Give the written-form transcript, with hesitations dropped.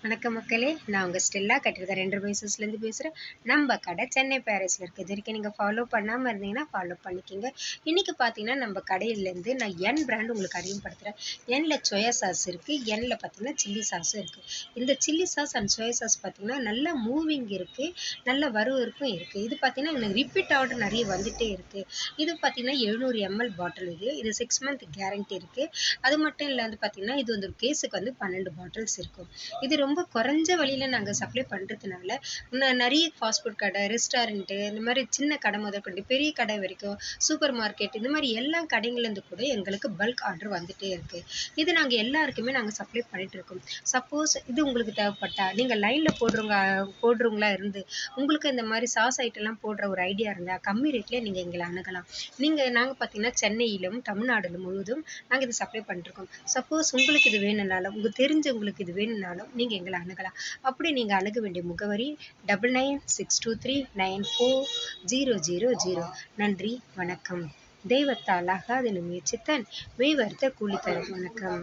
வணக்கம் மக்களே, நான் உங்கள் ஸ்டெல்லா கட்டிருக்கேன் 2 பேசஸ்லேருந்து பேசுகிறேன். நம்ம கடை சென்னை பேரிஸில் இருக்குது. இது வரைக்கும் நீங்கள் ஃபாலோ பண்ணாமல் இருந்தீங்கன்னா ஃபாலோ பண்ணிக்கிங்க. இன்றைக்கி பார்த்தீங்கன்னா நம்ம கடையிலேருந்து நான் என் பிராண்ட் உங்களுக்கு அறிமுகப்படுத்துகிறேன். எண்ணில் சோயா சாஸ் இருக்குது, எண்ணில் பார்த்தீங்கன்னா சில்லி சாஸும் இருக்குது. இந்த chilli sauce and soya sauce பார்த்தீங்கன்னா நல்லா மூவிங் இருக்குது, நல்ல வரவேற்பும் இருக்குது. இது பார்த்தீங்கன்னா எனக்கு ரிப்பீட் ஆர்டர் நிறைய வந்துகிட்டே இருக்குது. இது பார்த்தீங்கன்னா 700 ml பாட்டில். இது 6 month கேரண்டி இருக்குது. அது மட்டும் இல்லாத பார்த்தீங்கன்னா இது வந்து கேஸுக்கு வந்து 12 பாட்டில்ஸ் இருக்கும். இது ரொம்ப குறைஞ்ச வழியில் நாங்கள் சப்ளை பண்ணுறதுனால நிறைய ஃபாஸ்ட் ஃபுட் கடை, ரெஸ்டாரண்ட்டு, இந்த மாதிரி சின்ன கடை முதற்கொண்டு பெரிய கடை வரைக்கும், சூப்பர் மார்க்கெட், இந்த மாதிரி எல்லா கடைங்கள்லேருந்து கூட எங்களுக்கு பல்க் ஆர்டர் வந்துகிட்டே இருக்குது. இது நாங்கள் எல்லாருக்குமே நாங்கள் சப்ளை பண்ணிகிட்டு இருக்கோம். சப்போஸ் இது உங்களுக்கு தேவைப்பட்டா நீங்கள் லைனில் போடுறவங்களா இருந்து உங்களுக்கு இந்த மாதிரி சாஸ் ஐட்டம்லாம் போடுற ஒரு ஐடியா இருந்தால் கம்மி ரேட்லேயே நீங்கள் எங்களை அணுகலாம். நாங்கள் பார்த்தீங்கன்னா சென்னையிலும் தமிழ்நாடுல முழுவதும் நாங்கள் இது சப்ளை பண்ணிருக்கோம். சப்போஸ் உங்களுக்கு இது வேணும்னாலும், உங்களுக்கு தெரிஞ்சவங்களுக்கு இது வேணும்னாலும் நீங்கள் எங்களை அணுகலாம். அப்படி நீங்கள் அணுக வேண்டிய முகவரி 9962394000. நன்றி, வணக்கம். தெய்வத்தால் ஆகாதென முயற்சித்தான் மெய் வருத்த கூலி தரும். வணக்கம்.